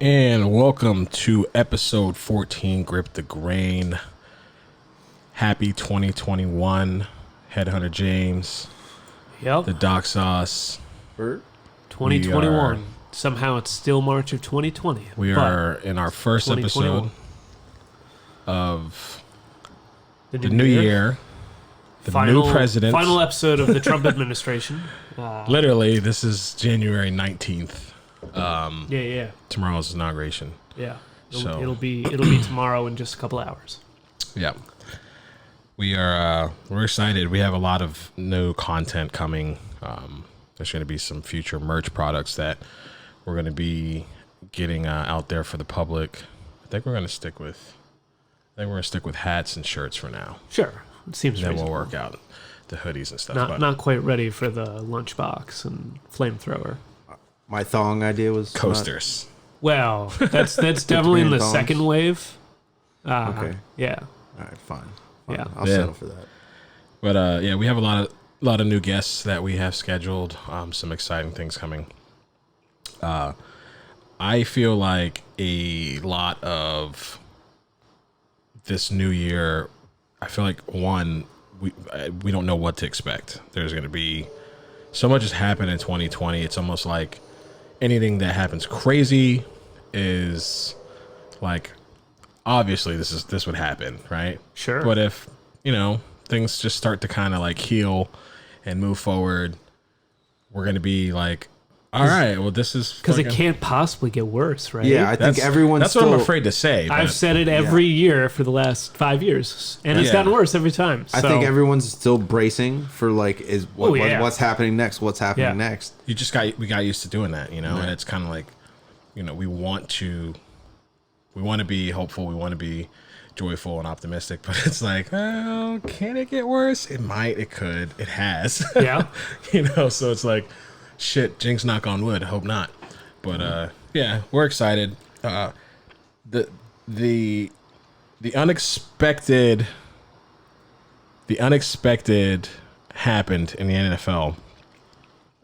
And welcome to episode 14, Gripthegrain. Happy 2021, Headhunter James. Yep. The Doc Sauce. 2021. Somehow it's still March of 2020. We are in our first episode of the new year. The new president. Final episode of the Trump administration. Literally, this is January 19th. Tomorrow's inauguration. Yeah. It'll be tomorrow in just a couple hours. Yeah. We're excited. We have a lot of new content coming. There's going to be some future merch products that we're going to be getting out there for the public. I think we're going to stick with hats and shirts for now. Sure. It seems then reasonable. We'll work out the hoodies and stuff. Not quite ready for the lunchbox and flamethrower. My thong idea was coasters. Well, that's definitely in the thongs. second wave. Okay. Yeah. All right, fine. Yeah. I'll settle for that. But we have a lot of new guests that we have scheduled. Some exciting things coming. I feel like a lot of this new year, I feel like we don't know what to expect. There's going to be so much has happened in 2020. It's almost like anything that happens crazy is like, obviously this would happen, right? Sure. But if, things just start to kind of like heal and move forward, we're going to be like, all right, well, this is because it can't possibly get worse, right? Yeah, I think everyone's that's what I'm afraid to say. I've said it every year for the last 5 years, and it's gotten worse every time. So. I think everyone's still bracing for like, what's happening next? What's happening next? We got used to doing that, and it's kind of like, we want to be hopeful, we want to be joyful and optimistic, but it's like, well, can it get worse? It might, it could, it has. Yeah. So it's like, shit, jinx, knock on wood, hope not. But we're excited. The unexpected happened in the NFL.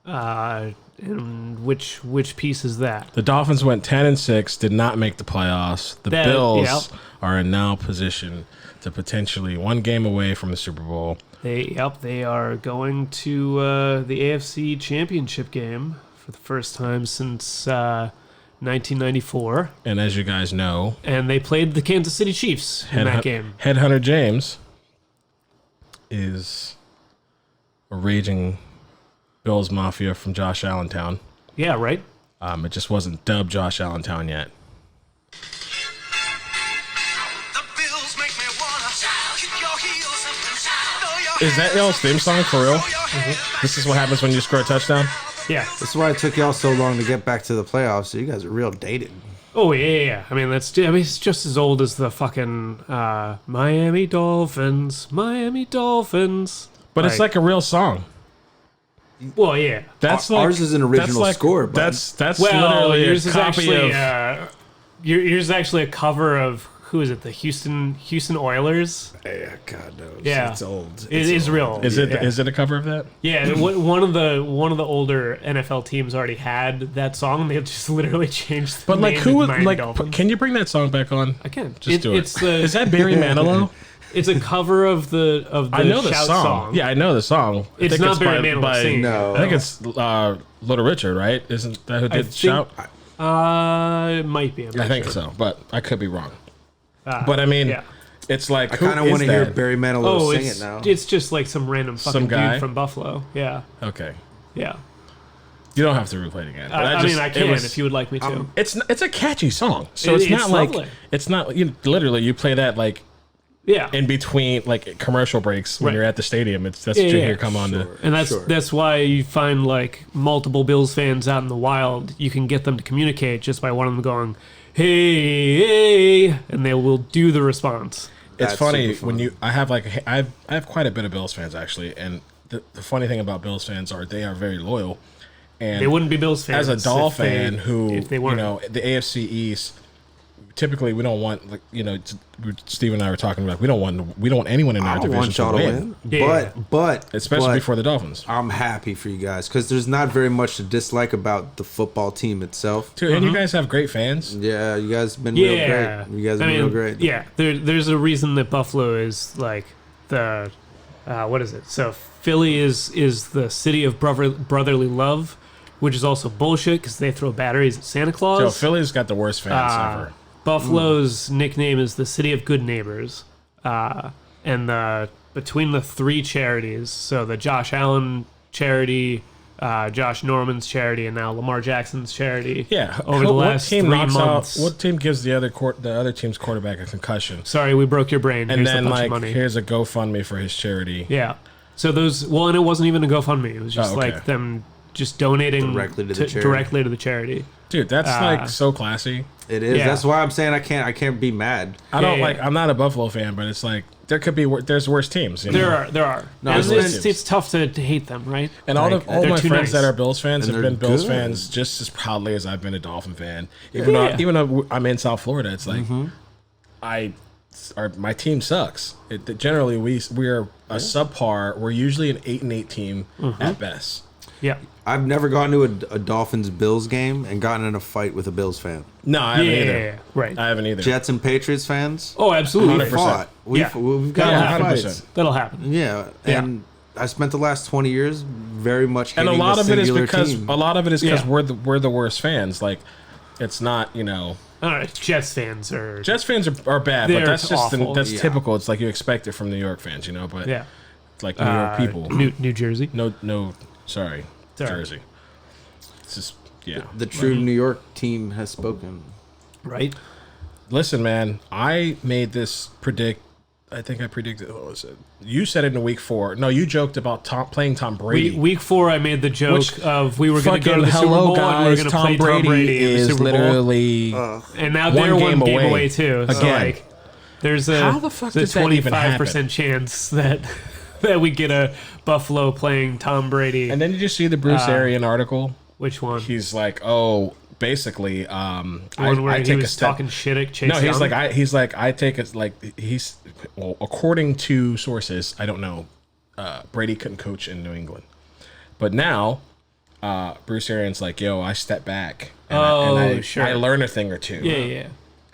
And which piece is that? The Dolphins went 10-6, did not make the playoffs. The Bills are in now position to potentially one game away from the Super Bowl. They are going to the AFC Championship game for the first time since 1994. And as you guys know, and they played the Kansas City Chiefs in that game. Headhunter James is a raging Bills Mafia from JoshAllentown. Yeah, right? It just wasn't dubbed JoshAllentown yet. Is that y'all's theme song for real? Mm-hmm. This is what happens when you score a touchdown? Yeah. This is why it took y'all so long to get back to the playoffs. So you guys are real dated. Oh, yeah. I mean, it's just as old as the fucking Miami Dolphins. But it's like a real song. Well, yeah. That's ours is an original score. But that's literally yours a is copy actually of... yours is actually a cover of, who is it? The Houston Oilers. Yeah, God knows. Yeah, it's old. It is real. Is it a cover of that? Yeah, one of the older NFL teams already had that song. They just literally changed. The name to Miami Dolphins. Can you bring that song back on? I can. Just do it. Is that Barry Manilow? It's a cover of the I know the Shout song. Yeah, I know the song. It's not Barry Manilow singing. No, I think it's Little Richard, right? Isn't that who did Shout? It might be. I think so, but I could be wrong. But I mean, it's like, I kind of want to hear Barry Manilow sing it now. It's just like some random fucking dude from Buffalo. Yeah. Okay. Yeah. You don't have to replay it again. I mean, I can if you would like me to. It's a catchy song, so it's not like lovely. It's not literally you play that like in between like commercial breaks when you're at the stadium. That's what you hear come on to. And that's why you find like multiple Bills fans out in the wild. You can get them to communicate just by one of them going, "Hey," and they will do the response. It's funny when I have quite a bit of Bills fans actually, and the funny thing about Bills fans they are very loyal. And they wouldn't be Bills fans as a Dolphin fan who if they weren't. The AFC East typically we don't want Steve and I were talking about we don't want anyone in our division to win. But especially before the Dolphins. I'm happy for you guys because there's not very much to dislike about the football team itself. Dude, and you guys have great fans. Yeah, you guys have been real great. You guys have been real great. Yeah, there's a reason that Buffalo is like the what is it? So Philly is the city of brotherly love, which is also bullshit because they throw batteries at Santa Claus. So Philly's got the worst fans ever. Buffalo's nickname is the City of Good Neighbors. And between the three charities, so the Josh Allen charity, Josh Norman's charity, and now Lamar Jackson's charity. Yeah, over the last 3 months. What team gives the other team's quarterback a concussion? Sorry, we broke your brain. And here's then the bunch of money. Here's a GoFundMe for his charity. Yeah. So and it wasn't even a GoFundMe. It was just like them just donating directly to the charity. Dude, that's so classy. It is. Yeah. That's why I'm saying I can't be mad. I'm not a Buffalo fan, but it's like there's worse teams. There are. No, it's tough to hate them, right? And all my friends that are Bills fans have been Bills fans just as proudly as I've been a Dolphin fan. Even though I'm in South Florida, it's like my team sucks. Generally, we're a subpar. We're usually an 8-8 team at best. Yeah. I've never gone to a Dolphins-Bills game and gotten in a fight with a Bills fan. No, I haven't either. Yeah, right. I haven't either. Jets and Patriots fans? Oh, absolutely. We've fought. We've got 100%. That'll happen. Yeah. And I spent the last 20 years very much hating and a lot of it is because team. we're the worst fans. Like, it's not, I don't know, Jets fans are bad, but that's just awful. That's typical. It's like you expect it from New York fans, but it's like New York people. New Jersey. No, sorry. Jersey. It's just The true New York team has spoken. Right. Listen, man, I made this I think I predicted. What was it? You said it in week 4. No, you joked about playing Tom Brady. Week 4, I made the joke of we were going to go to the Super Bowl guys, and we were going to play Tom Brady in the Super Bowl. Literally and now they're one game away too. Again. So like, there's how the fuck does 25% chance that we get a Buffalo playing Tom Brady. And then did you see the Bruce Arian article? Which one? He's like, basically, I take a step. Talking shit at Chase. No, he's like, I take it like according to sources, I don't know. Brady couldn't coach in New England, but now Bruce Arians like, I step back and I learn a thing or two. Yeah.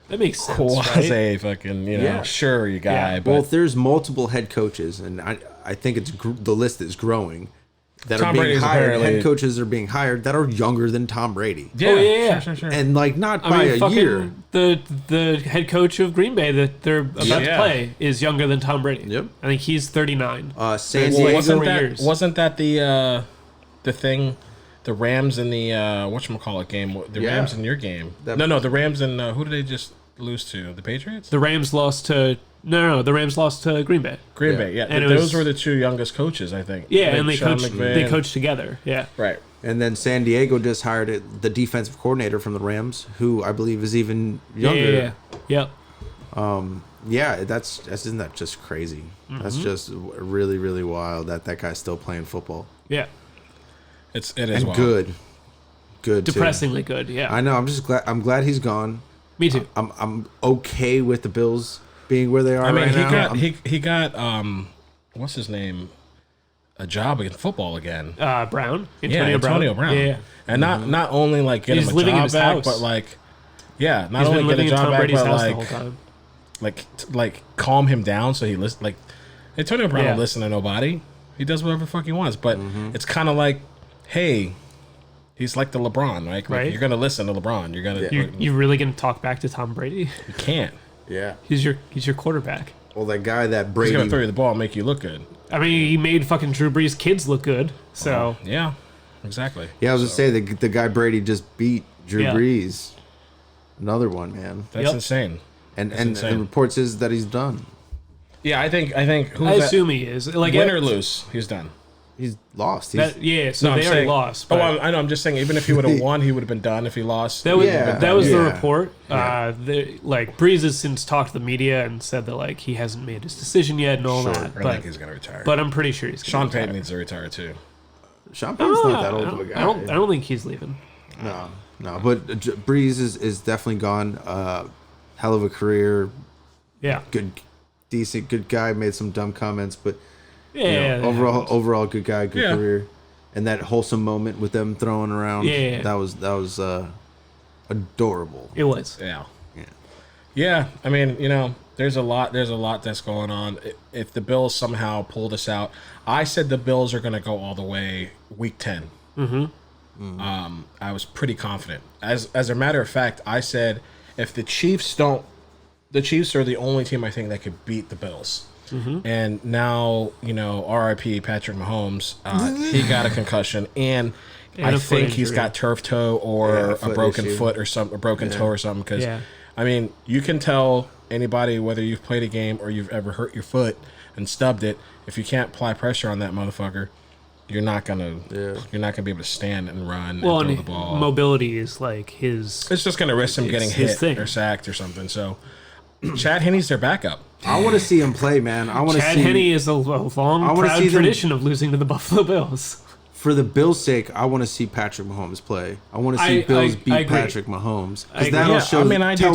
That makes sense. Quasi right? fucking, sure, you guy. Yeah. But well, there's multiple head coaches, and I think the list is growing. That Tom are being Brady's hired. apparently Head coaches are being hired that are younger than Tom Brady. Yeah, Sure. And like not by a year. The head coach of Green Bay that they're about to play is younger than Tom Brady. Yep. I think he's 39. San Diego wasn't that the thing? The Rams in the whatchamacallit game. The Rams in your game. No, the Rams and who did they just lose to? The Patriots? The Rams lost to the Rams lost to Green Bay. Green Bay, yeah. And those were the two youngest coaches, I think. Yeah, and they coached together. Yeah. Right. And then San Diego just hired the defensive coordinator from the Rams, who I believe is even younger. Yeah. Isn't that just crazy? Mm-hmm. That's just really, really wild that guy's still playing football. Yeah. It is wild. Good. Depressingly too. good. Yeah. I know. I'm glad he's gone. Me too. I'm okay with the Bills being where they are. He got what's his name? A job in football again. Brown. Antonio Brown. Yeah. And not only like get him a job back, but like not only get a job back, but like calm him down so he listen. Like Antonio Brown don't listen to nobody. He does whatever the fuck he wants. But it's kind of like, hey. He's like the LeBron, right? Like you're gonna listen to LeBron. You're gonna. You really gonna talk back to Tom Brady? You can't. Yeah. He's your quarterback. Well, that guy that Brady. He's gonna throw you the ball and make you look good. I mean, he made fucking Drew Brees' kids look good. So yeah, exactly. Yeah, I was gonna say the guy Brady just beat Drew Brees. Another one, man. That's insane. And the reports is that he's done. Yeah, I think. I assume he is. Like win or lose, he's done. He's lost. So they already lost. But I know. I'm just saying, even if he would have won, he would have been done. If he lost, that was the report. Breeze has since talked to the media and said that he hasn't made his decision yet and all that. But I think he's gonna retire. But I'm pretty sure he's gonna Sean Payton needs to retire too. Sean Payton's not that old of a guy. I don't think he's leaving. No. But Breeze is definitely gone. hell of a career. Yeah. Decent, good guy. Made some dumb comments, but Yeah. overall good guy, good Yeah. career. And that wholesome moment with them throwing around, that was adorable. It was. Yeah. I mean, there's a lot that's going on. If the Bills somehow pull this out, I said the Bills are going to go all the way week 10. I was pretty confident. As a matter of fact, I said if the Chiefs are the only team I think that could beat the Bills. And now, R.I.P. Patrick Mahomes, he got a concussion, and I think he's got turf toe or a broken foot or something, a broken toe or something. Because I mean, you can tell anybody whether you've played a game or you've ever hurt your foot and stubbed it. If you can't apply pressure on that motherfucker, you're not gonna be able to stand and run and throw the ball. Mobility is like his. It's just gonna risk him getting hit or sacked or something. So, Chad Henne's their backup. I want to see him play, man. Chad Henne is a long, proud tradition of losing to the Buffalo Bills. For the Bills' sake, I want to see Patrick Mahomes play. I want to see Bills beat Patrick Mahomes, because that'll tell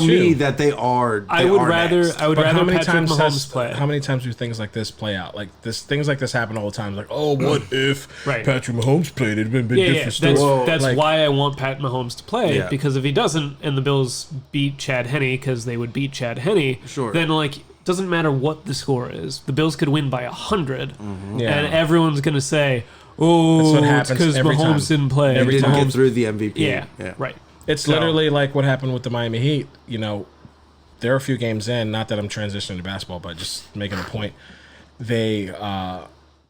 me that they are. I would rather Patrick Mahomes play. How many times do things like this play out? Like things like this happen all the time. Like, oh, what if Patrick Mahomes played? It'd been different story. That's why I want Pat Mahomes to play, because if he doesn't, and the Bills beat Chad Henne, because they would beat Chad Henne, then doesn't matter what the score is. The Bills could win by 100, and everyone's gonna say, "Oh, it's because Mahomes didn't play. He didn't get through the MVP." Yeah, right. It's literally like what happened with the Miami Heat. There are a few games in. Not that I'm transitioning to basketball, but just making a point. They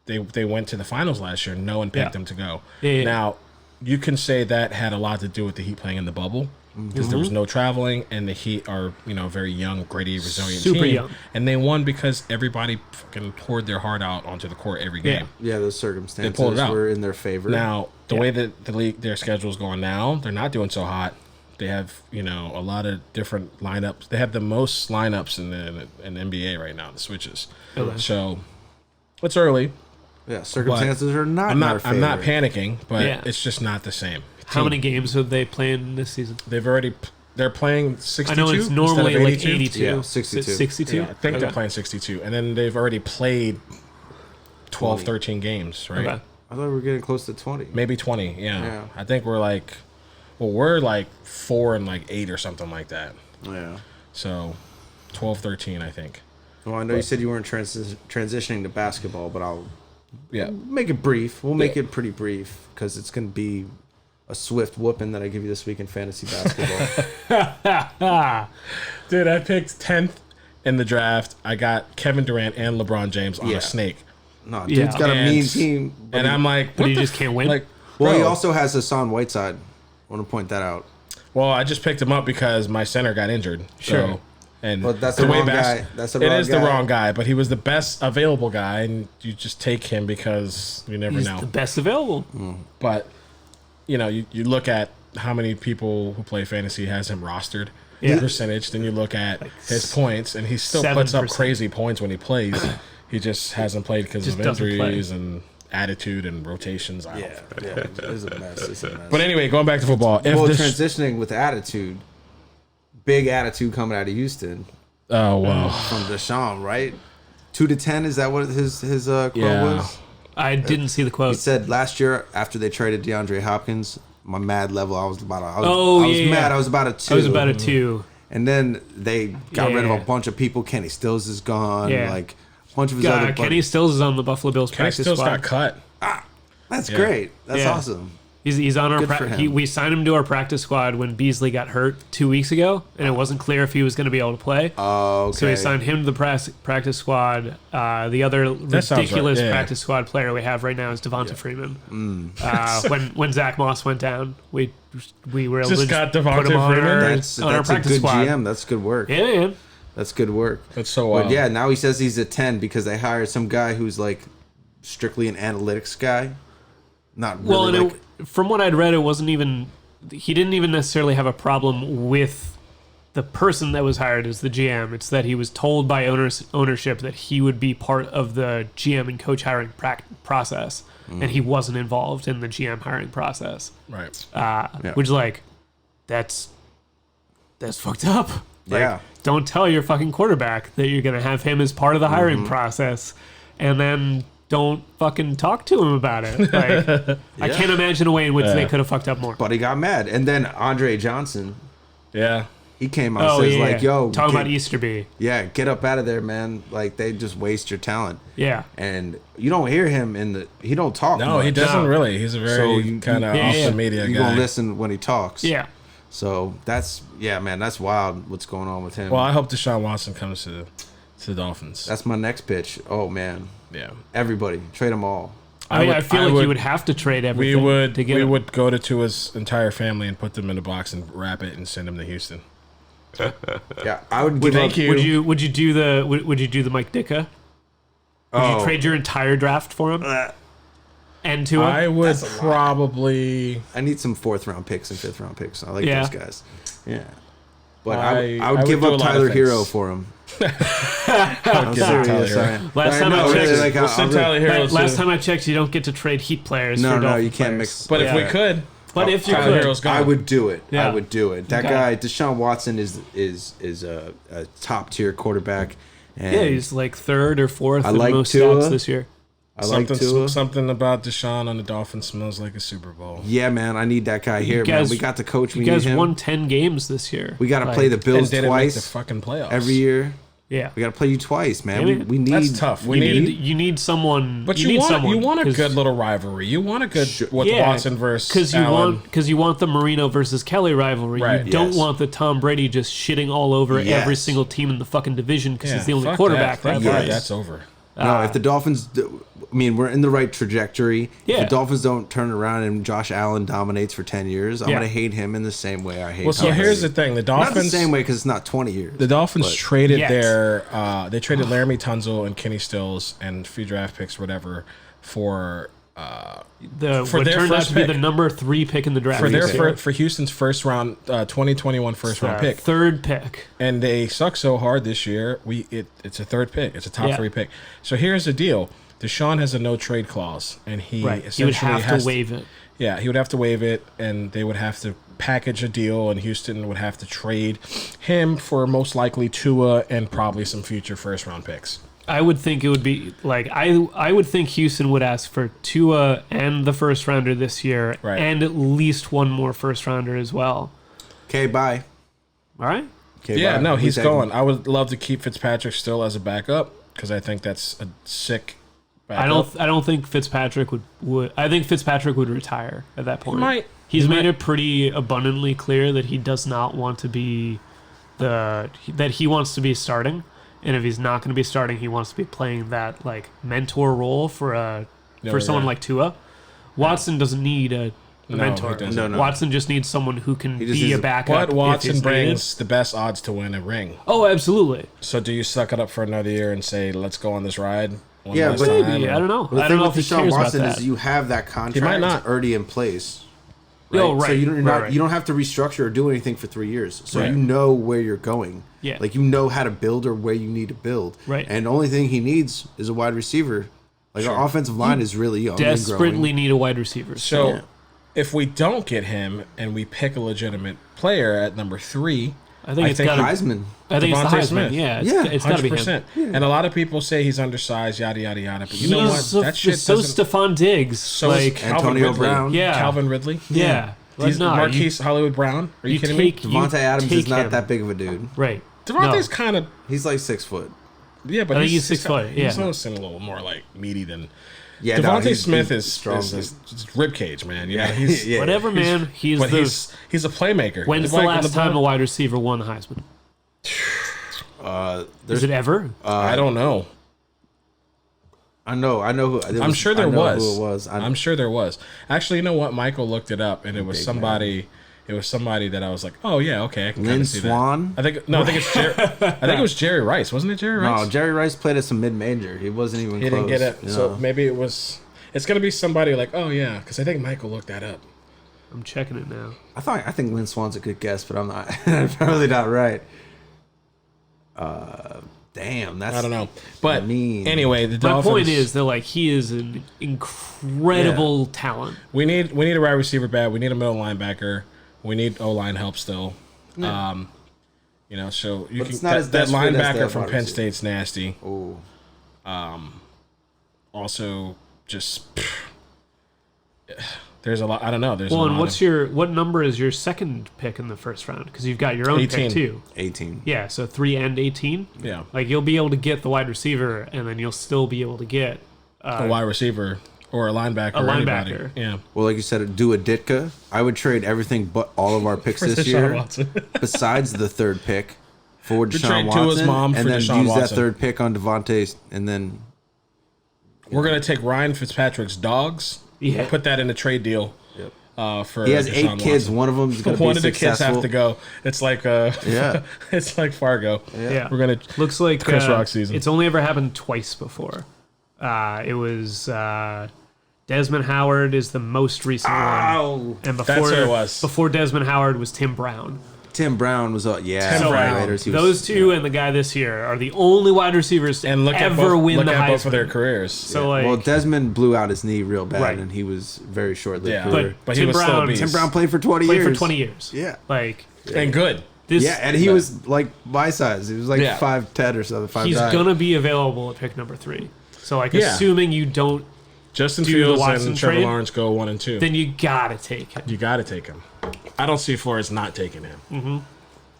went to the finals last year. No one picked them to go. Now, you can say that had a lot to do with the Heat playing in the bubble. Because there was no traveling, and the Heat are, very young, gritty, resilient Super team. young. And they won because everybody fucking poured their heart out onto the court every game. Yeah, those circumstances were in their favor. Now, the way that the league, their schedule is going now, they're not doing so hot. They have, a lot of different lineups. They have the most lineups in the NBA right now, the switches. So, it's early. Yeah, circumstances are not I'm not panicking, but it's just not the same. How many games are they playing this season? They're playing 62. I know it's normally like 82. Yeah, 62. 62? Yeah, I think they're playing 62. And then they've already played 12, 13 games, right? Okay. I thought we were getting close to 20. Maybe 20, yeah. I think we're we're 4 and 8 or something like that. Yeah. So 12, 13, I think. Well, I know you said you weren't transitioning to basketball, but I'll make it brief. We'll make it pretty brief, because it's going to be a swift whooping that I give you this week in fantasy basketball. Dude, I picked 10th in the draft. I got Kevin Durant and LeBron James on a snake. No, dude's got a mean team. And I'm like, but he just can't win? Well, he also has Hassan Whiteside. I want to point that out. Well, I just picked him up because my center got injured. Sure. But that's the wrong guy. It is the wrong guy, but he was the best available guy, and you just take him because you never know. He's the best available. But you look at how many people who play fantasy has him rostered, percentage. Then you look at his points, and he still puts up crazy points when he plays. He just hasn't played because of injuries and attitude and rotations. It's a mess. But anyway, going back to football. Transitioning with attitude, big attitude coming out of Houston. Oh wow, from Deshaun, right? 2 to 10. Is that what his quote was? I didn't see the quote. He said last year after they traded DeAndre Hopkins, my mad level, I was about a 2. I was about a 2. And then they got rid of a bunch of people. Kenny Stills is gone. Like a bunch of his other. Kenny Stills is on the Buffalo Bills practice squad. Kenny Stills got cut. That's great. That's awesome. He's on our we signed him to our practice squad when Beasley got hurt 2 weeks ago, and it wasn't clear if he was going to be able to play. Oh, okay. So we signed him to the practice squad. The other ridiculous practice squad player we have right now is Devonta Freeman. When Zach Moss went down, we were able to got put him on That's our practice a good squad. GM. That's good work. Yeah. That's good work. That's so wild. But now he says he's a 10 because they hired some guy who's strictly an analytics guy. Not really from what I'd read, it wasn't even. He didn't even necessarily have a problem with the person that was hired as the GM. It's that he was told by ownership that he would be part of the GM and coach hiring process, and he wasn't involved in the GM hiring process. Right. Which that's fucked up. Yeah. Don't tell your fucking quarterback that you're going to have him as part of the hiring process, and then don't fucking talk to him about it. Like, I can't imagine a way in which they could have fucked up more. But he got mad. And then Andre Johnson, Yeah. he came out and says, like, yo. Talking about Easterby. Yeah, get up out of there, man. Like, they just waste your talent. Yeah. And you don't hear him he don't talk No, much. he doesn't really. He's a very kind of off the media You guy. gonna listen when he talks. Yeah. So that's wild what's going on with him. Well, I hope Deshaun Watson comes to the Dolphins. That's my next pitch. Oh, man. Yeah. Everybody, trade them all. I feel like you would have to trade everything. We would go to Tua's entire family and put them in a box and wrap it and send them to Houston. Yeah, I would give up. Would you do the Mike Ditka? Would you trade your entire draft for him? And Tua? I would probably. I need some 4th round picks and 5th round picks. I like those guys. Yeah. But I would would give do a up lot of Tyler things. Hero for him. I'm serious. Last time I checked, We'll send Tyler Hero last to- time I checked, you don't get to trade Heat players. No, for no, Dolphin you can't players. mix. But if we could, But if you Tyler could, Hero's gone. I would do it. Yeah. I would do it. That Okay. guy, Deshaun Watson, is a top tier quarterback. And yeah, he's like 3rd or 4th in like most Tua. stats this year. I like Tua. something about Deshaun on the Dolphins smells like a Super Bowl. Yeah, man, I need that guy here, guys- man. We got the coach. You We guys need him. won 10 games this year. We got to Like, play the And Bills didn't make the twice fucking playoffs every year. Yeah. We got to play you twice, man. Yeah, man. We need. That's tough. You need someone. But you need someone, you want a 'cause- good little rivalry. You want a good with Yeah, Watson versus because Allen. you want the Marino versus Kelly rivalry. Right. You don't Yes. want the Tom Brady just shitting all over Yes. every single team in the fucking division because he's the only fuck quarterback. That. Right? Thank God Yes. that's over. No, if the Dolphins, I mean, we're in the right trajectory. Yeah. If the Dolphins don't turn around and Josh Allen dominates for 10 years, I'm Yeah. going to hate him in the same way I hate Well, so Tom here's the Brady. thing: the Not the Dolphins. same way because it's not 20 years. The Dolphins but- traded Yet. their they traded Laramie Tunzel and Kenny Stills and free draft picks, whatever, for What their turned out first to be pick. the number 3 pick in the draft. for their this year. for Houston's first round 2021 first round pick. 3rd pick. And they suck so hard this year. It's a 3rd pick. It's a top Yeah. 3 pick. So here's the deal: Deshaun has a no trade clause, and he Right. He would essentially have to waive it. Yeah, he would have to waive it, and they would have to package a deal, and Houston would have to trade him for most likely Tua and probably some future first round picks. I would think it would be like I would think Houston would ask for Tua and the first rounder this year, Right. and at least one more first rounder as well. Okay, bye. All right. Okay, Yeah, bye. no, We he's take going. him. I would love to keep Fitzpatrick still as a backup because I think that's a sick backup. I don't think Fitzpatrick would. I think Fitzpatrick would retire at that point. might. He's He made might. it pretty abundantly clear that he does not want to be that he wants to be starting, and if he's not going to be starting, he wants to be playing that like mentor role for someone like Tua. Watson doesn't need a No, mentor. he doesn't. No, no. Watson just needs someone who can just be needs a a- backup. But if Watson he's brings needed. the best odds to win a ring. Oh, absolutely. So do you suck it up for another year and say, let's go on this ride? One Yeah, last but time, Maybe or- I don't know. Well, the I thing don't know if with he Deshaun cares about Watson that. is you have that contract might not. already in place. Oh, right, So you're right, not right. you don't have to restructure or do anything for 3 years. So Right. you know where you're going. Yeah. Like you know how to build or where you need to build. Right. And the only thing he needs is a wide receiver. Like our offensive line is really young. and Desperately growing. need a wide receiver. So Yeah. if we don't get him and we pick a legitimate player at number 3, I think it's got to. Heisman. I think it's the Devontae Heisman. Smith. Yeah, Yeah, it's got to be him. 100%. And a lot of people say he's undersized, yada yada yada. But you know what? He's That shit so doesn't. Stephon Diggs. So like, is Calvin Antonio Ridley. Brown. Yeah. Calvin Ridley. yeah. Like, He's no, Marquise Hollywood Brown. Are you, kidding take, me? Devontae Adams take is not him. that big of a dude. Right. Devontae's No. kind of He's like 6 foot. yeah, but I think he's 6 foot, He's yeah. almost a little more like meaty than Yeah, Devontae he's Smith he's is strong. is rib cage, man. You know, Yeah, he's yeah. Whatever, man. He's but the. he's a playmaker. When's It's the like last time a LeBron- wide receiver won the Heisman? There's Is it ever? I don't know. I know who. I'm sure there was. Who it was. I'm sure there was. Actually, you know what? Michael looked it up, and it was Big somebody. It was somebody that I was like, oh yeah, okay, I can kind Lynn of see Swan? that. I think no, I think it's Jerry. I think it was Jerry Rice, wasn't it? Jerry Rice. No, Jerry Rice played at some mid-major. He wasn't even he close. didn't get it. you So know. maybe it was. It's gonna be somebody like, oh yeah, because I think Michael looked that up. I'm checking it now. I think Lynn Swan's a good guess, but I'm not. I'm probably not right. Damn, that's I don't know, but mean. anyway, the My Dolphins. point is that like he is an incredible talent. we need a wide receiver bad. We need a middle linebacker. We need O line help still. You know, so you But can it's not as that desperate as linebacker the from wide Penn receiver. State's nasty. Oh, Also, just there's a lot. I don't know. There's Well, a and lot of, what number is your second pick in the first round? Because you've got your own 18. pick too. 18. Yeah, so 3 and 18. yeah, Like you'll be able to get the wide receiver, and then you'll still be able to get a wide receiver or a linebacker. a or linebacker. Anybody. Yeah. Well, like you said, do a Ditka. I would trade everything but all of our picks this Deshaun year, Watson. besides the third pick, for Deshaun trade Tua's Watson, mom and for then Deshaun use that Watson. third pick on Devontae, and then We're gonna take Ryan Fitzpatrick's dogs. Yeah. Put that in a trade deal. For he has Deshaun 8 kids. Watson. One of them is going to be One of the kids successful. have to go. It's like Yeah. it's like Fargo. Yeah. We're gonna Looks like Chris Rock season. It's only ever happened twice before. It was Desmond Howard is the most recent one, and before That's who it was. before Desmond Howard was Tim Brown. Tim Brown was yeah. Tim the Brown. Raiders, he was- Those two and the guy this year are the only wide receivers to and look at ever both, win look the at both Heisman. of their careers. So like, Well, Desmond blew out his knee real bad, Right. and he was very short-lived. Yeah. career. But he Tim was still a Brown, beast. Tim Brown played for 20 played years. for 20 years. Yeah. Like and good. this. Yeah, and he was like my size. He was like Yeah. 5'10" or something. 5'9". He's gonna be available at pick number 3. So like, Yeah. assuming you don't, Justin Do the Fields Watson and Trevor trade? Lawrence go 1 and 2. then you gotta take him. You got to take him. I don't see Flores not taking him.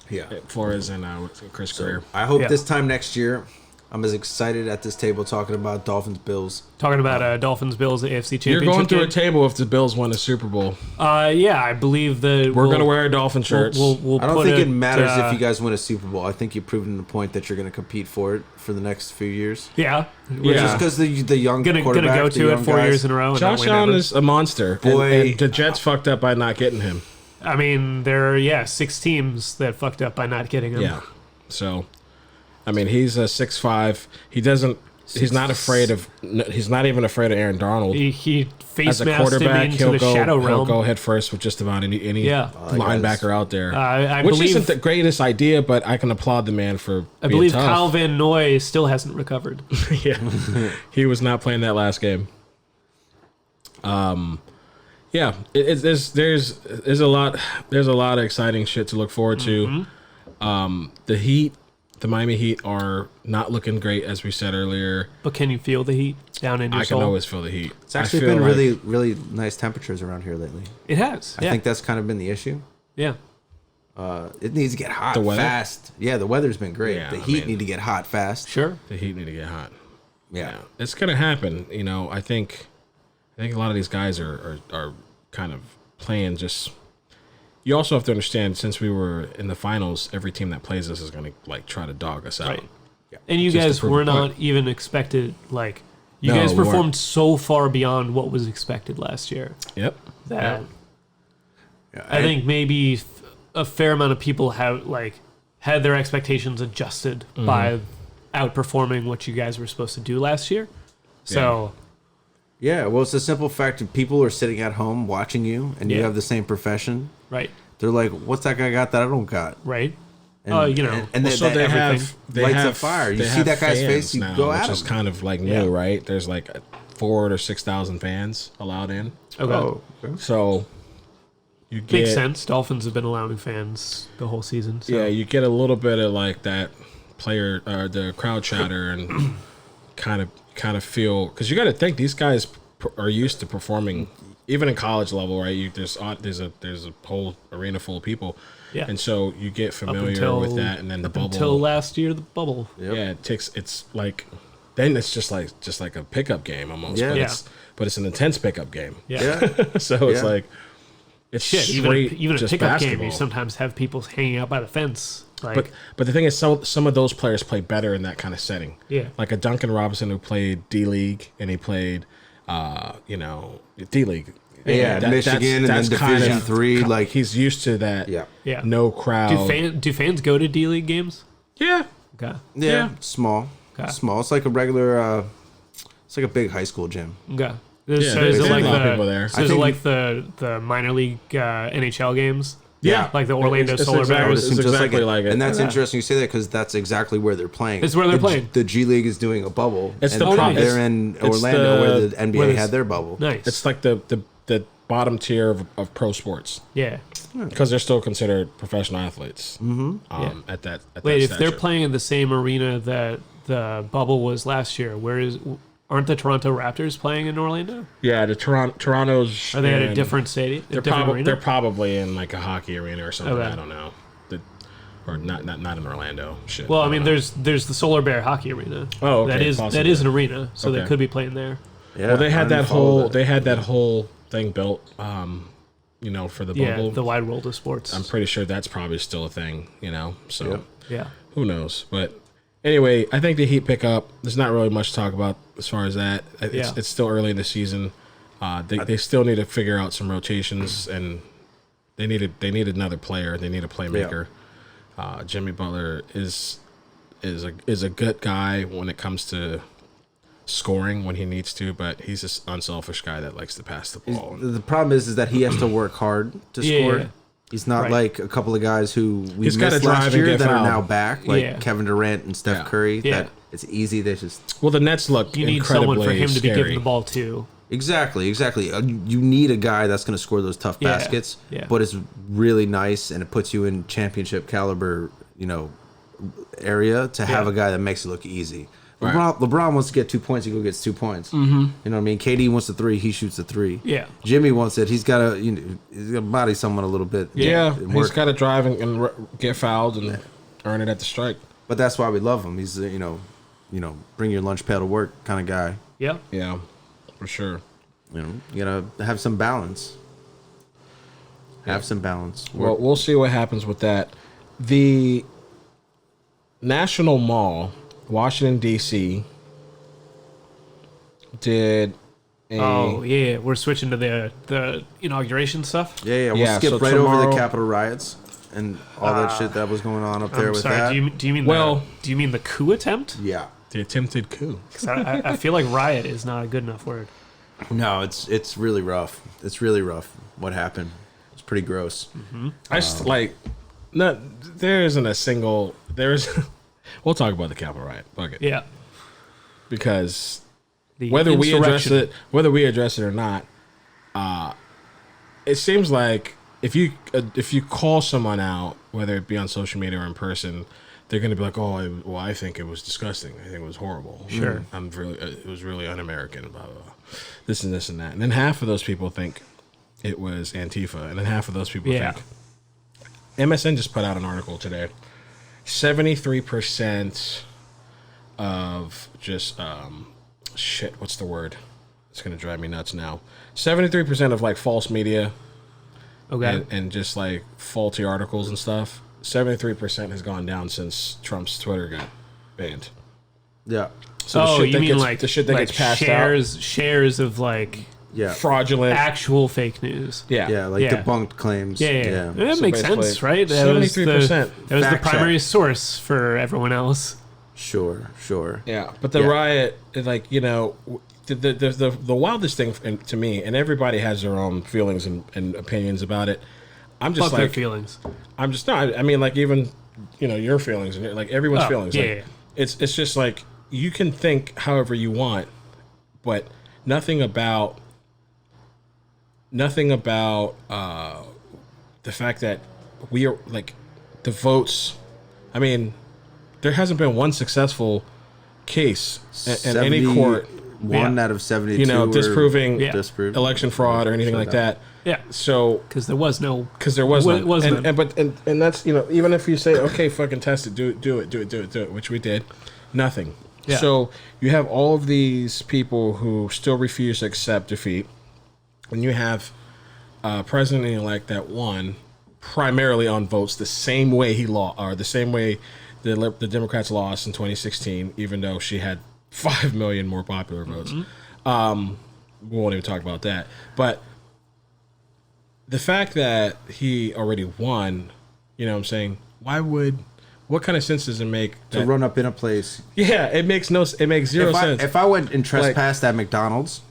Yeah. Flores and Chris Greer. I hope Yeah. this time next year, I'm as excited at this table talking about Dolphins Bills. Talking about Dolphins Bills AFC You're Championship. going through a game. table if the Bills win a Super Bowl. Yeah, I believe that We're going to wear Dolphin shirts. We'll I don't put think it matters uh, if you guys win a Super Bowl. I think you've proven the point that you're going to compete for it for the next few years. Yeah, Yeah. Just because the young gonna quarterback, go the to it young 4 guys- years in a row. And not Josh win Allen ever. is a monster. Boy. And the Jets fucked up by not getting him. I mean, there are 6 teams that fucked up by not getting him. Yeah. So, I mean, he's a 6'5". He doesn't. He's not afraid of. He's not even afraid of Aaron Donald. He face As a masked him quarterback, into he'll the shadow go. He'll realm. go head first with just about any Yeah. linebacker out there. I Which believe isn't the greatest idea, but I can applaud the man for. I being believe tough. Kyle Van Noy still hasn't recovered. Yeah, he was not playing that last game. Yeah, there's a lot of exciting shit to look forward to. The Heat, the Miami Heat are not looking great, as we said earlier. But can you feel the heat down in your I soul? can always feel the heat. It's actually I feel been like- really, really nice temperatures around here lately. It has. I think that's kind of been the issue. yeah. It needs to get hot The weather? fast. Yeah, the weather's been great. Yeah, the I Heat mean- need to get hot fast. Sure. the Heat need to get hot. Yeah. It's gonna happen. You know, I think a lot of these guys are kind of playing just. You also have to understand, since we were in the finals, every team that plays us is gonna like try to dog us out. Right. And you Just to guys prove were a not point. even expected. Like you No, guys we weren't. performed so far beyond what was expected last year. Yep. That Yeah, I think maybe a fair amount of people have had their expectations adjusted Mm-hmm. by outperforming what you guys were supposed to do last year. So Yeah, well, it's the simple fact that people are sitting at home watching you, and you Yeah. have the same profession. right, They're like, "What's that guy got that I don't got?" right. And, You know, and Well, that, so that they everything have they lights have a fire. You they see have that guy's fans face, you now, go at which is him. kind of like new, Yeah. right? There's like 4,000 or 6,000 fans allowed in. okay. Oh, okay. So you get Makes sense. Dolphins have been allowing fans the whole season. So. Yeah, you get a little bit of like that player or the crowd chatter and kind of feel, because you got to think these guys are used to performing even in college level, right? There's a whole arena full of people, Yeah. and so you get familiar until- with that, and then the up bubble. until last year, the bubble. Yep. Yeah, it's like then it's just like a pickup game almost. Yeah. But Yeah. it's an intense pickup game. Yeah. Yeah, So it's Yeah. like it's Shit, straight even a just pickup game, basketball. you sometimes have people hanging out by the fence. Like, But the thing is, some of those players play better in that kind of setting. Yeah. Like a Duncan Robinson who played D League and he played, D League. Yeah, Michigan and then Division III, like- he's used to that. yeah, yeah. No crowd. Do fans go to D League games? Yeah. Okay. yeah, Yeah. small, Okay. small. It's like a regular. It's like a big high school gym. Okay. Yeah, So is there's it a like lot of people there. So I is it think- like the minor league NHL games? Yeah. Like the Orlando It's Solar exactly- Bears? It's Seems just exactly like it. And that's Yeah. interesting you say that because that's exactly where they're playing. It's where they're The playing. The G League is doing a bubble. It's and the pro- they're in it's Orlando the- where the NBA where had their bubble. Nice. It's like the the bottom tier of pro sports. Yeah. Because they're still considered professional athletes. Mm-hmm. At that Wait, if stature. they're playing in the same arena that the bubble was last year, aren't the Toronto Raptors playing in Orlando? Yeah, the Toronto's. Are they at a different stadium? They're probably in like a hockey arena or something. Okay. I don't know. Or not in Orlando. Shit. Well, I mean, there's the Solar Bear Hockey Arena. Oh, okay, that is an arena, so Okay. they could be playing there. Yeah, Well, they had I didn't that follow whole thing built. For the Yeah, bubble. the wide world of sports. I'm pretty sure that's probably still a thing. So yeah. who knows? But anyway, I think the Heat pick up. There's not really much to talk about as far as that. It's still early in the season. They still need to figure out some rotations, and they need another player. They need a playmaker. Jimmy Butler is a good guy when it comes to scoring when he needs to, but he's this unselfish guy that likes to pass the ball. The problem is that he has to work hard to score. Yeah. He's not Right. like a couple of guys who we He's gotta missed drive last and year get that are fouled. now back, like Yeah. Kevin Durant and Steph Yeah. Curry. Yeah. That it's easy. They just Well, the Nets look You need incredibly someone for him to be scary. giving the ball to. exactly. You need a guy that's going to score those tough Yeah. baskets. Yeah. But it's really nice, and it puts you in championship caliber, area to have Yeah. a guy that makes it look easy. Right. LeBron wants to get 2 points, he go gets 2 points. Mm-hmm. You know what I mean? KD wants the 3, he shoots the 3. Yeah. Jimmy wants it. He's got to he's got to body someone a little bit. Yeah, and he's work. got to drive and get fouled and earn it at the strike. But that's why we love him. He's bring your lunch pail to work kind of guy. Yep. Yeah, for sure. You gotta have some balance. Have some balance. Well, we'll see what happens with that. The National Mall, Washington, D.C., did a... Oh yeah, we're switching to the inauguration stuff. Yeah, we'll Yeah, skip so right over tomorrow- the Capitol riots and all that shit that was going on up there I'm with sorry. that. Do you mean Well- do you mean the coup attempt? Yeah. The attempted coup. 'Cause I feel like riot is not a good enough word. No, it's really rough. It's really rough what happened. It's pretty gross. I just there isn't a single... We'll talk about the Capitol riot. Fuck it. Yeah. Because The whether we address insurrection. it or not, it seems like if you call someone out, whether it be on social media or in person, they're going to be like, "Oh, I think it was disgusting. I think it was horrible. Sure. It was really un-American. Blah blah blah. This and this and that." And then half of those people think it was Antifa, and then half of those people Yeah. think. MSN just put out an article today. 73% of just shit. What's the word? It's gonna drive me nuts now. 73% of like false media Okay. and just like faulty articles and stuff. 73% has gone down since Trump's Twitter got banned. Yeah. So oh, you mean the shit that like gets passed shares of like Yeah. out, fraudulent. actual fake news? Yeah, Yeah, like Yeah. debunked claims. Yeah. That So makes basically, sense, right? That was the 73%. that was the Fact check. primary source for everyone else. Sure. Yeah, but the Yeah. riot, like the wildest thing to me, and everybody has their own feelings and opinions about it. I'm just Fuck their like, feelings. I'm just not. I mean, like even your feelings and like everyone's Oh, feelings. yeah, Like, yeah. It's just like you can think however you want, but nothing about the fact that we are like the votes. I mean, there hasn't been one successful case in any court, 1 Yeah. out of 72. disproving Yeah. disproved election fraud or anything Shut like up. that. Yeah, So, because there was no. because there was none. Was none. And that's even if you say okay, fucking test it, do it, which we did, nothing. Yeah. So you have all of these people who still refuse to accept defeat, and you have a president-elect that won primarily on votes the same way he lost, or the same way the Democrats lost in 2016, even though she had 5 million more popular votes. We won't even talk about that. But the fact that he already won, you know what I'm saying? What kind of sense does it make to that, run up in a place. yeah, it makes zero sense. If I went and trespassed at McDonald's,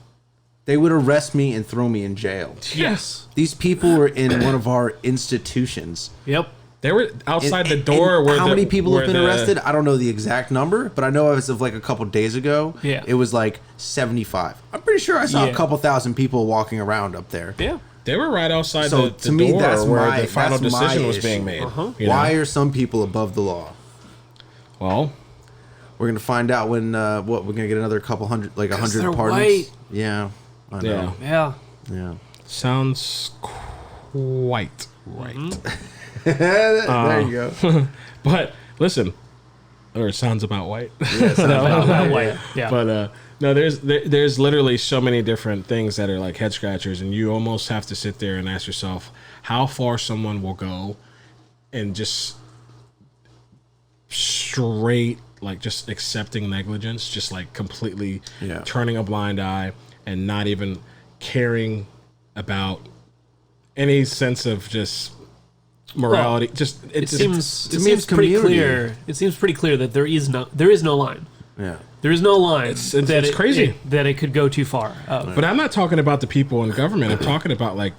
they would arrest me and throw me in jail. Yes. These people were in one of our institutions. Yep. They were outside the door. How many people have been arrested? I don't know the exact number, but I know as of like a couple days ago, it was like 75. I'm pretty sure I saw a couple thousand people walking around up there. Yeah. They were right outside So the to me, door that's where the final decision was issue. being made. Why are some people above the law? Well, we're gonna find out when we're gonna get another couple hundred, like 100 they're pardons. white. Yeah, I know. Yeah. sounds quite right. There you go. But listen, or it sounds about white. Yeah, About white. Yeah. But no, there's literally so many different things that are like head scratchers, and you almost have to sit there and ask yourself how far someone will go, and just straight like just accepting negligence, just like completely turning a blind eye and not even caring about any sense of just morality. Well, just it seems pretty clear. It seems pretty clear that there is no line. Yeah. There is no line. It's crazy that it could go too far. But I'm not talking about the people in government. I'm talking about like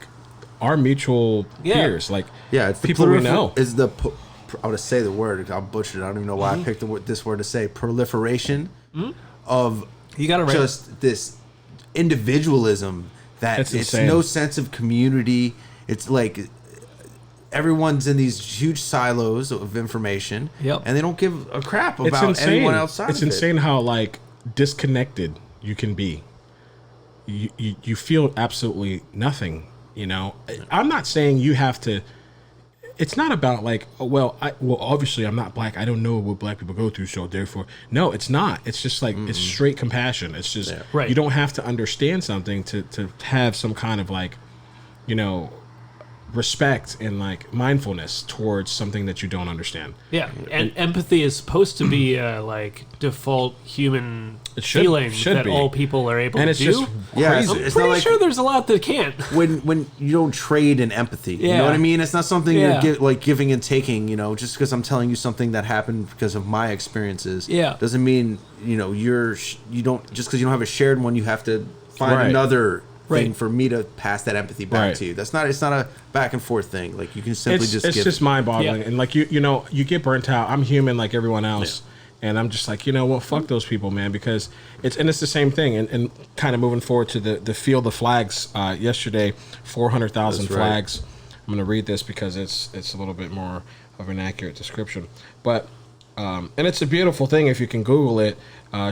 our mutual peers, like it's people we know. Is the I would say the word. I'll butcher it. I don't even know why I picked this word to say. Proliferation of you got it right. Just this individualism that That's it's insane. no sense of community. It's like everyone's in these huge silos of information, and they don't give a crap about anyone outside. It's insane how like disconnected you can be. You feel absolutely nothing. You know, I'm not saying you have to. It's not about like, obviously I'm not black. I don't know what black people go through, so therefore, no, it's not. It's just like it's straight compassion. It's just you don't have to understand something to have some kind of like, you know, respect and like mindfulness towards something that you don't understand. Yeah, and empathy is supposed to be a like default human feeling that be. all people are able to do. Just crazy. I'm pretty sure there's a lot that can't. When you don't trade in empathy, you know what I mean? It's not something you're like giving and taking. You know, just because I'm telling you something that happened because of my experiences, doesn't mean you know you don't just because you don't have a shared one, you have to find another thing for me to pass that empathy back to you. It's not a back and forth thing. Like you can simply it's just mind boggling, and like you know you get burnt out. I'm human like everyone else, and I'm just like, you know what, fuck those people, man, because it's the same thing. And kind of moving forward to the field of flags yesterday, 400,000 flags. I'm gonna read this because it's a little bit more of an accurate description, but and it's a beautiful thing if you can Google it.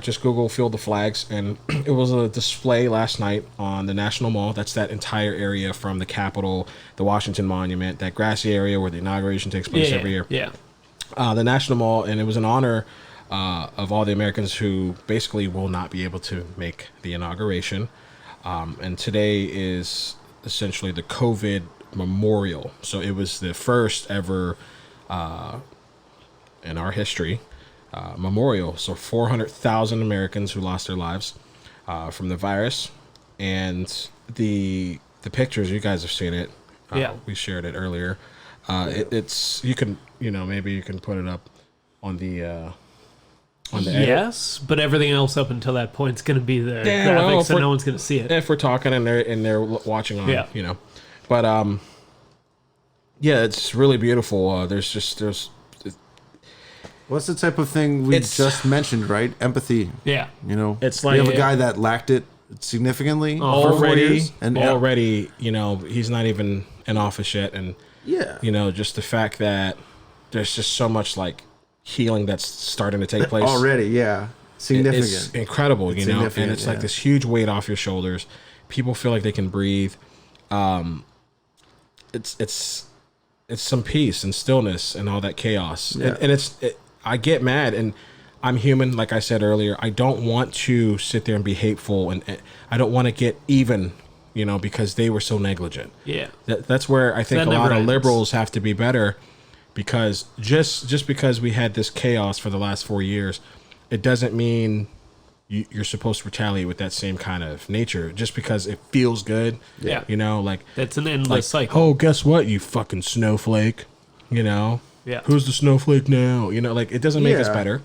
Just Google Field of Flags, and it was a display last night on the National Mall. That's that entire area from the Capitol, the Washington Monument, that grassy area where the inauguration takes place every year. Yeah. The National Mall, and it was in honor of all the Americans who basically will not be able to make the inauguration. And today is essentially the COVID memorial. So it was the first ever in our history memorial. So 400,000 Americans who lost their lives from the virus, and the pictures, you guys have seen it. We shared it earlier. It's you can maybe you can put it up on the yes, but everything else up until that point is going to be the graphics, so no one's going to see it. If we're talking and they're watching on, but it's really beautiful. There's. What's the type of thing we just mentioned, right? Empathy. Yeah. You know, it's like we have a guy that lacked it significantly for 4 years, and already, he's not even in office yet, and just the fact that there's just so much like healing that's starting to take place already. Significant. It's incredible, and it's like this huge weight off your shoulders. People feel like they can breathe. It's some peace and stillness and all that chaos, and I get mad, and I'm human. Like I said earlier, I don't want to sit there and be hateful, and I don't want to get even, because they were so negligent. Yeah, that's where I think a lot of liberals have to be better, because just because we had this chaos for the last 4 years, it doesn't mean you're supposed to retaliate with that same kind of nature just because it feels good. Yeah, like it's an endless cycle. Oh, guess what, you fucking snowflake, Yeah. Who's the snowflake now? Like, it doesn't make us better.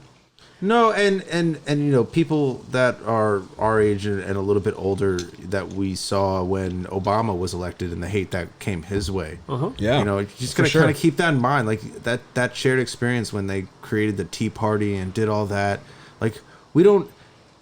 No, and people that are our age and a little bit older that we saw when Obama was elected and the hate that came his way. Yeah, you just gotta kind of keep that in mind, like that shared experience when they created the Tea Party and did all that. Like we don't.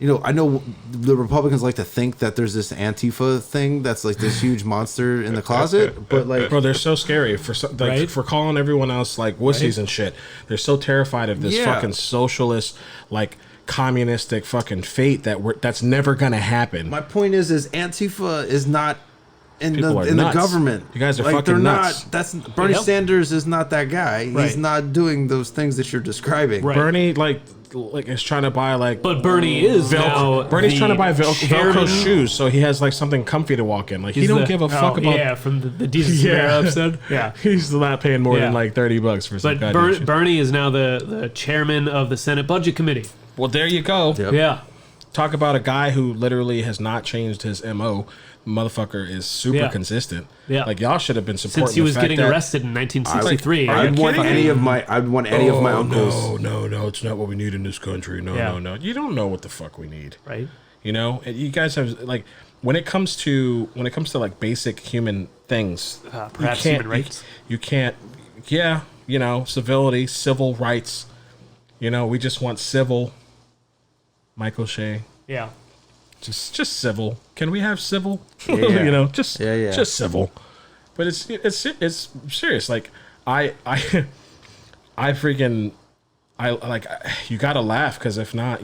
I know the Republicans like to think that there's this Antifa thing that's like this huge monster in the closet, but like, bro, they're so scary for calling everyone else like wussies and shit. They're so terrified of this fucking socialist, like communistic fucking fate that's never gonna happen. My point is Antifa is not in People the government. You guys are like, fucking nuts. That's Bernie Sanders is not that guy. He's not doing those things that you're describing. Bernie like is trying to buy like, but Bernie is now Bernie's trying to buy Velcro shoes so he has like something comfy to walk in. Like he don't give a fuck about from the Desus episode. Yeah, he's not paying more than like $30 for some. But Bernie is now the chairman of the Senate Budget Committee. Well, there you go. Yep. Yeah, talk about a guy who literally has not changed his MO. Motherfucker is super consistent. Yeah, like y'all should have been supporting since he was getting arrested in 1963. I'd want any of my uncles. No, it's not what we need in this country. No. You don't know what the fuck we need, right? You guys have like when it comes to like basic human things, perhaps human rights. You can't. Yeah, civility, civil rights. We just want civil. Michael Shea. Yeah. Just civil. Can we have civil? Yeah. Just civil. But it's serious. Like I freaking you gotta laugh because if not,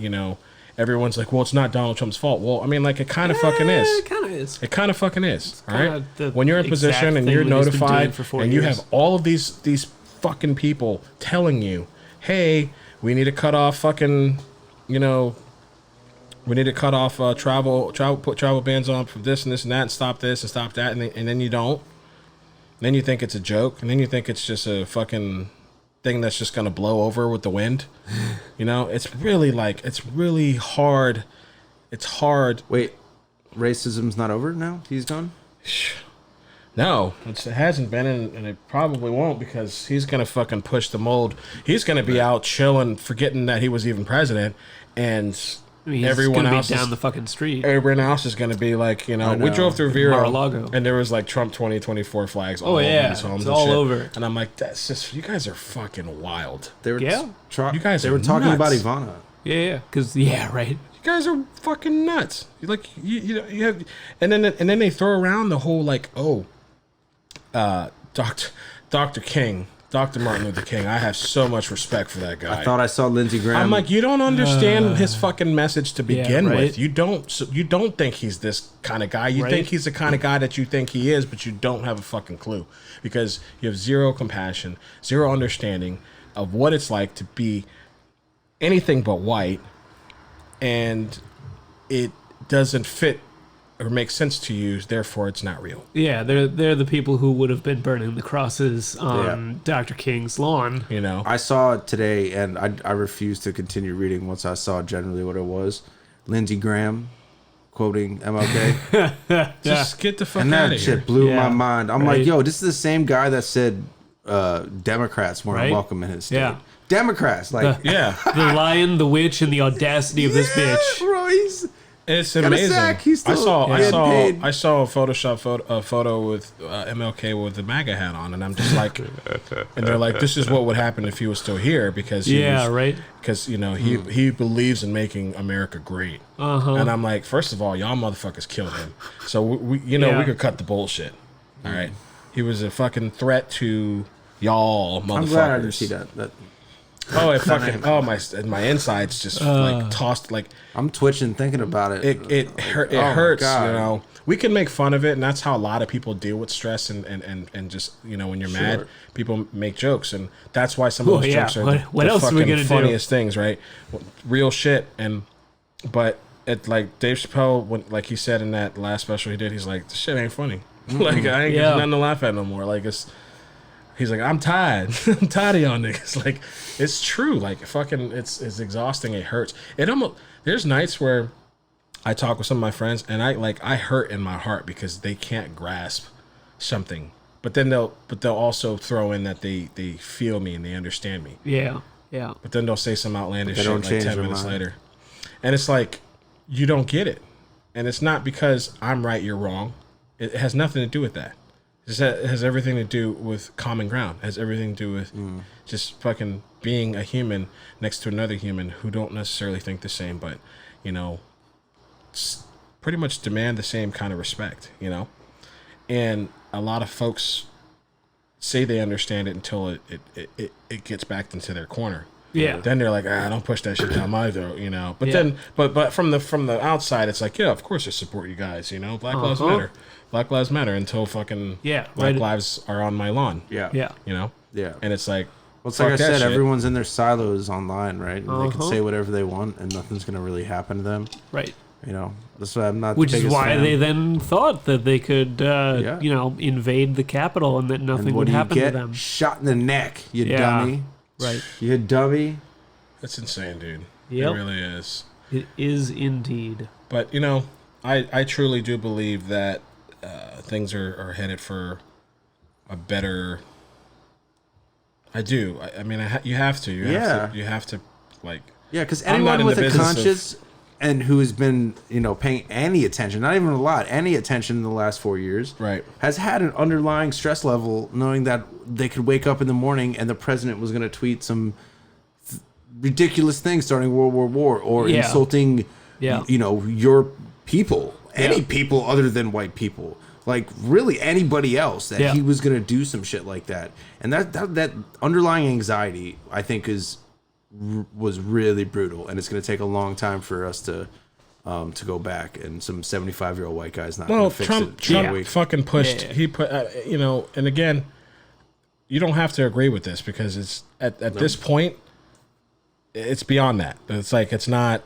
everyone's like, well, it's not Donald Trump's fault. Well, I mean, like it kind of fucking is. It kind of is. It kind of fucking is. All right. When you're in position and you're notified and you have all of these fucking people telling you, hey, we need to cut off fucking, we need to cut off put travel bans on from this and this and that and stop this and stop that. And then you don't. Then you think it's a joke. And then you think it's just a fucking thing that's just going to blow over with the wind. It's really hard. It's hard. Wait, racism's not over now? He's gone? No, it hasn't been, and it probably won't because he's going to fucking push the mold. He's going to be out chilling, forgetting that he was even president, and everyone else down the fucking street. Everyone else is going to be like, we drove through Vero, Mar-a-Lago, and there was like Trump 2024 flags all over his homes. It's all over. And I'm like, that's just, you guys are fucking wild. They were, you guys they were talking about Ivana. Yeah, because right. You guys are fucking nuts. Like you have, and then they throw around the whole like, Dr. King. Dr. Martin Luther King. I have so much respect for that guy. I thought I saw Lindsey Graham. I'm like, you don't understand his fucking message to begin with. You don't think he's this kind of guy. You think he's the kind of guy that you think he is, but you don't have a fucking clue because you have zero compassion, zero understanding of what it's like to be anything but white, and it doesn't fit or make sense to you, therefore it's not real. Yeah, they're the people who would have been burning the crosses on Dr. King's lawn. I saw it today, and I refused to continue reading once I saw generally what it was. Lindsey Graham quoting MLK. Just get the fuck out of here. And that shit blew my mind. I'm like, yo, this is the same guy that said Democrats weren't welcome in his state. Yeah. Democrats, like the lion, the witch, and the audacity of this bitch. Bro, it's amazing. I saw a Photoshop photo with MLK with the MAGA hat on, and I'm just like, and they're like, this is what would happen if he was still here because because he believes in making America great, and I'm like, first of all, y'all motherfuckers killed him, so we could cut the bullshit. All right, he was a fucking threat to y'all motherfuckers. I'm glad I didn't see that. My insides just like tossed like I'm twitching thinking about it. It hurts. We can make fun of it, and that's how a lot of people deal with stress and just when you're mad, people make jokes, and that's why some of those jokes are what else fucking are we gonna funniest things, right? Real shit. But it like Dave Chappelle when like he said in that last special he did, he's like, this shit ain't funny. Like I ain't got nothing to laugh at no more. Like he's like, I'm tired. I'm tired of y'all niggas. Like, it's true. Like, fucking, it's exhausting. It hurts. There's nights where I talk with some of my friends and I hurt in my heart because they can't grasp something. But then they'll also throw in that they feel me and they understand me. Yeah. Yeah. But then they'll say some outlandish shit don't like change 10 their minutes mind. later. And it's like, you don't get it. And it's not because I'm right, you're wrong. It has nothing to do with that. It has everything to do with common ground. It has everything to do with just fucking being a human next to another human who don't necessarily think the same, but, you know, pretty much demand the same kind of respect, you know? And a lot of folks say they understand it until it gets backed into their corner. Yeah. Then they're like, don't push that shit down my throat, you know. But then, but from the outside, it's like, yeah, of course I support you guys, you know. Black Lives Matter. Black Lives Matter until fucking Black lives are on my lawn. Yeah. Yeah. You know. Yeah. And it's like, well, it's like I said, shit. everyone's in their silos online, right? And they can say whatever they want, and nothing's gonna really happen to them. Right. You know, that's why I'm not. Which the is biggest why fan. they then thought that they could, you know, invade the Capitol and that nothing And what would do you happen to get? them. Shot in the neck, you Yeah. dummy. Right. You dummy. That's insane, dude. Yep. It really is. It is indeed. But, you know, I truly do believe that things are headed for a better... I do. I mean, you have to. You have to, like... Yeah, because I'm not anyone in with the a business conscience and who has been, you know, paying any attention, not even a lot, any attention in the last 4 years, Right. has had an underlying stress level knowing that they could wake up in the morning and the president was going to tweet some ridiculous things starting World War or insulting, you know, your people, any people other than white people. Like, really anybody else that he was going to do some shit like that. And that underlying anxiety, I think, was really brutal, and it's going to take a long time for us to go back, and some 75-year-old white guy's not going to fix it. Trump fucking pushed. He put, you know, and again, you don't have to agree with this because it's at this point, it's beyond that. It's like, it's not,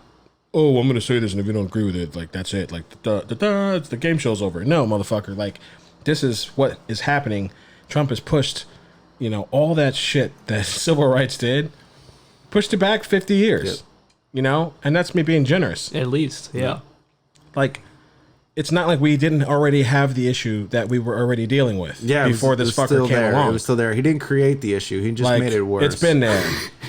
oh, I'm going to say this, and if you don't agree with it, like, that's it. Like, it's the game show's over. No, motherfucker. Like, this is what is happening. Trump has pushed, you know, all that shit that civil rights did, pushed it back 50 years, you know? And that's me being generous. At least, yeah. Like, it's not like we didn't already have the issue that we were already dealing with before this fucker came along. It was still there. He didn't create the issue. He just made it worse. It's been there.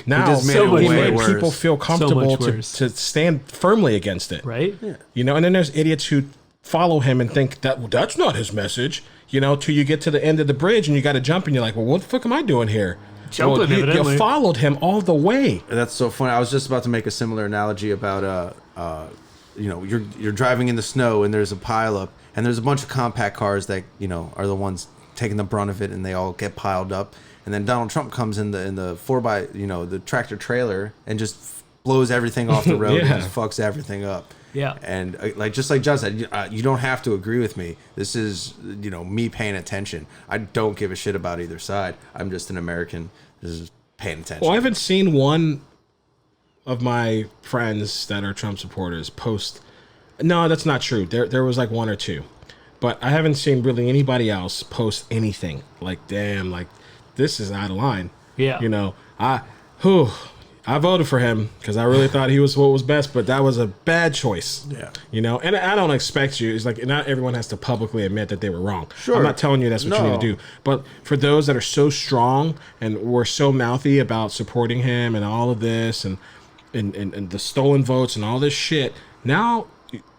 Now just made it way worse. people feel comfortable So to stand firmly against it. Right? Yeah. You know, and then there's idiots who follow him and think that, well, that's not his message, you know, till you get to the end of the bridge and you got to jump and you're like, well, what the fuck am I doing here? Jumping, you followed him all the way. That's so funny. I was just about to make a similar analogy about you know, you're driving in the snow and there's a pileup and there's a bunch of compact cars that, you know, are the ones taking the brunt of it, and they all get piled up, and then Donald Trump comes in the 4x, you know, the tractor trailer, and just blows everything off the road and just fucks everything up. Yeah. And like, just like John said, you don't have to agree with me. This is, you know, me paying attention. I don't give a shit about either side. I'm just an American. This is paying attention. Well, I haven't seen one of my friends that are Trump supporters post. No, that's not true. There was like one or two, but I haven't seen really anybody else post anything like, damn, like, this is out of line. Yeah. You know, I voted for him because I really thought he was what was best, but that was a bad choice. Yeah. You know, and I don't expect you. It's like, not everyone has to publicly admit that they were wrong. Sure. I'm not telling you that's what you need to do. But for those that are so strong and were so mouthy about supporting him and all of this and the stolen votes and all this shit, now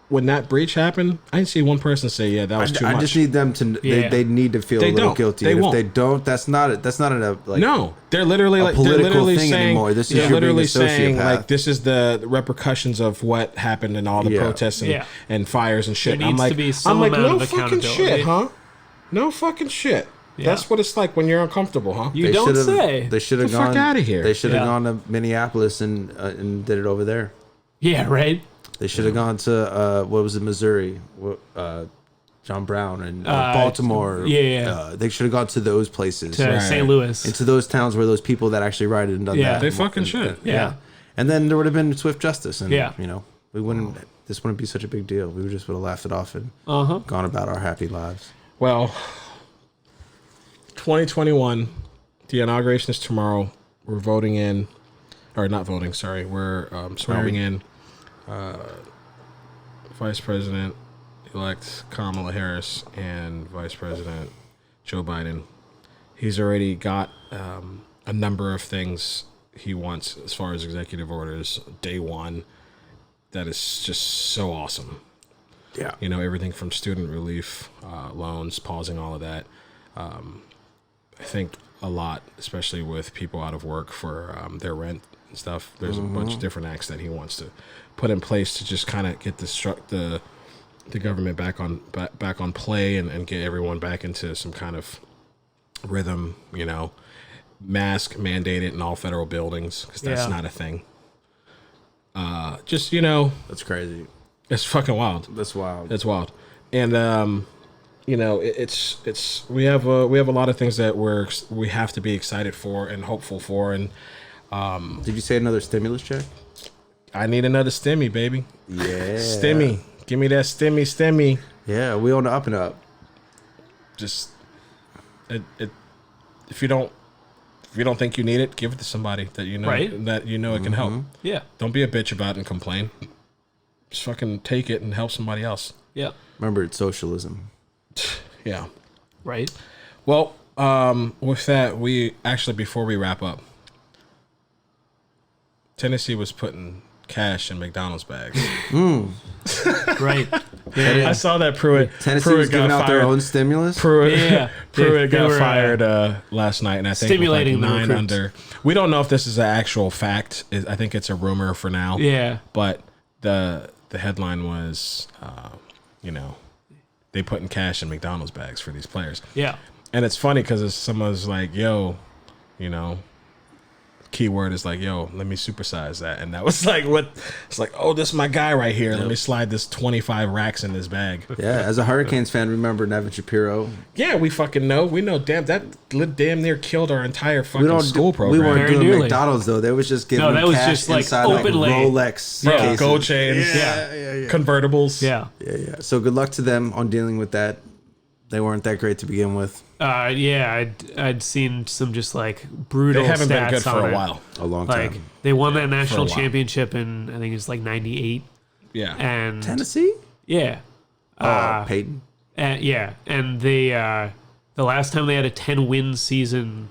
when that breach happened, I didn't see one person say, "Yeah, that was too much." I just need them to. They need to feel a little guilty. They and won't. If they don't, that's not a like. No, they're literally a like political thing saying, anymore. This is they're you literally being a saying sociopath. like, this is the repercussions of what happened and all the protests and fires and shit. There needs to be some I'm like, amount no of fucking accountability. shit, huh? No fucking shit. Yeah. That's what it's like when you're uncomfortable, huh? You don't say. They should have Get the fuck gone outta here. They should have Yeah. gone to Minneapolis and did it over there. Yeah, right? They should have gone to what was it, Missouri? John Brown and Baltimore. They should have gone to those places. To St. Louis. Into those towns where those people that actually rioted and done that. They fucking should. Yeah. And then there would have been swift justice, and Yeah. you know, we wouldn't. This wouldn't be such a big deal. We just would have laughed it off and gone about our happy lives. Well, 2021, the inauguration is tomorrow. We're voting in, or not voting, sorry. We're swearing in Vice President-elect Kamala Harris and Vice President Joe Biden. He's already got a number of things he wants as far as executive orders day one. That is just so awesome. Yeah. You know, everything from student relief, loans, pausing all of that. I think a lot, especially with people out of work for their rent and stuff. There's a bunch of different acts that he wants to put in place to just kind of get the government back on play and get everyone back into some kind of rhythm. You know, mask mandated in all federal buildings because that's not a thing. Just, you know, That's crazy. it's fucking wild. That's wild. It's wild. And you know, it's we have a lot of things that we have to be excited for and hopeful for. And Did you say another stimulus check? I need another stimmy, baby. Yeah. Stimmy. Give me that stimmy. Yeah, we on the up and up. Just if you don't think you need it, give it to somebody that you know it can help. Yeah. Don't be a bitch about it and complain. Just fucking take it and help somebody else. Yeah. Remember, it's socialism. Yeah. Right. Well, with that, we actually, before we wrap up, Tennessee was putting cash in McDonald's bags. Right. I saw that Pruitt. Tennessee was giving out their own stimulus. Pruitt They got were, fired last night, and I think stimulating with like the 9 recruits. under. We don't know if this is an actual fact. I think it's a rumor for now. Yeah. But the headline was, you know, they putting cash in McDonald's bags for these players. Yeah. And it's funny because someone's like, yo, you know, keyword is like, yo, let me supersize that. And that was like, what? It's like, oh, this is my guy right here. Let me slide this 25 racks in this bag. Yeah, as a Hurricanes fan, remember Nevin Shapiro? Yeah, we fucking know. We know, damn, that damn near killed our entire fucking school program. We weren't Very doing nearly. McDonald's, though. They was just giving No, that was cash just, like, inside openly. Rolex Bro, cases. gold chains, convertibles. Yeah. Yeah. So good luck to them on dealing with that. They weren't that great to begin with. Yeah, I'd seen some just like brutal They haven't been stats good for on a it. while. A long Like time. they won that national while. championship in I think it's like '98, Yeah. and Tennessee? yeah, Peyton? yeah, and they the last time they had a 10-win season,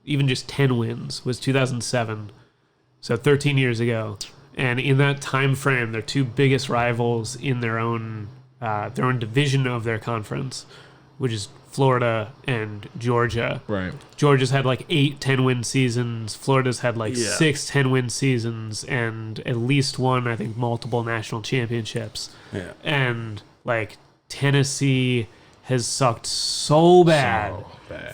even just 10 wins, was 2007, so 13 years ago. And in that time frame, their two biggest rivals in their own division of their conference, which is Florida and Georgia. Right. Georgia's had like 8 10-win seasons. Florida's had like 6 10-win seasons, and at least one, I think, multiple national championships. Yeah. And like Tennessee has sucked so bad,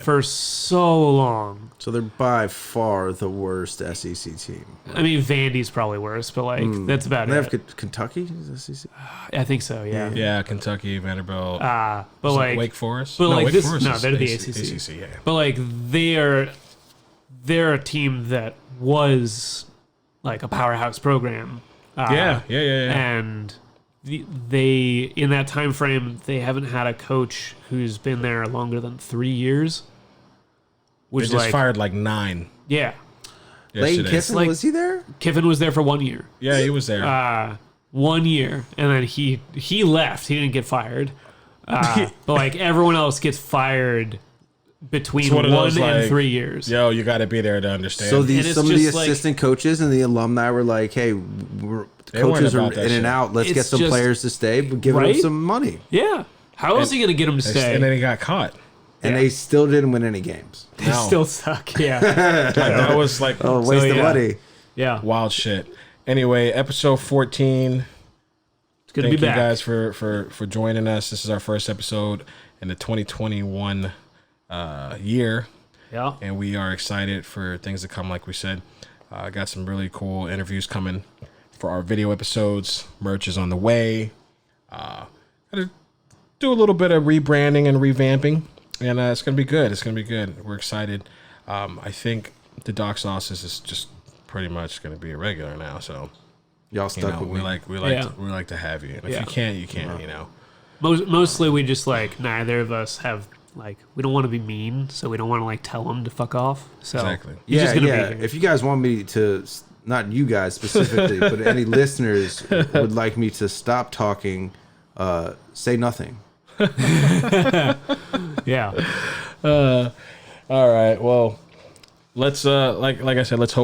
for so long. So they're by far the worst SEC team. I mean, Vandy's probably worse, but like that's about They it. have Kentucky? SEC? I think so. Yeah. Yeah, Kentucky, Vanderbilt. But Was it like Wake Forest? but like Wake this- Forest no, is they're the ACC. ACC, yeah. But like they're a team that was like a powerhouse program. Yeah. And they in that time frame they haven't had a coach who's been there longer than 3 years. They Which just like fired like 9 yeah, Lane yesterday. Kiffin, like- was he there? Kiffin was there for 1 year. Yeah, he was there. 1 year, and then he left. He didn't get fired. But like everyone else gets fired between It's one 1 of those, and like, 3 years. Yo, you got to be there to understand. So And it's some of the just like- assistant coaches and the alumni were like, hey, They weren't coaches are about in that and shit. out. Let's get It's some just- players to stay, but give them Right? some money. Yeah. How else are you gonna get them to stay? And then he got caught. And Yeah. they still didn't win any games. They No. still suck. Yeah. Like, that was like Oh, waste of yeah. money. Yeah. wild shit. Anyway, episode 14. It's good Thank to be you back. guys for joining us. This is our first episode in the 2021 year. Yeah. And we are excited for things to come, like we said. Got some really cool interviews coming for our video episodes. Merch is on the way. Gotta do a little bit of rebranding and revamping, and it's gonna be good. It's gonna be good. We're excited. I think the Doc Sauces is just pretty much gonna be a regular now. So Y'all you stuck know, with me. we like to have you. And if Yeah. you can't, you can't. You know. Mostly we just like neither of us have like we don't want to be mean, so we don't want to like tell them to fuck off. So Exactly. you're just Yeah, gonna yeah. be here. If you guys want me to, not you guys specifically, but any listeners would like me to stop talking, say nothing. Yeah. All right. Well, let's like I said, let's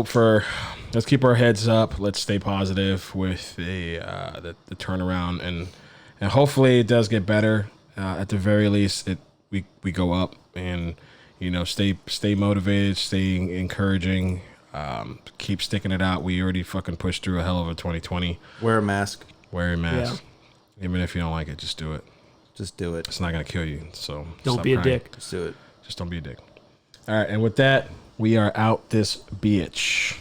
keep our heads up. Let's stay positive with the turnaround, and hopefully it does get better. At the very least, we go up, and stay motivated, stay encouraging, keep sticking it out. We already fucking pushed through a hell of a 2020. Wear a mask. Wear a mask. Yeah. Even if you don't like it, just do it. Just do it. It's not gonna kill you. So don't be a dick. Just do it. Just don't be a dick. All right, and with that, we are out this bitch.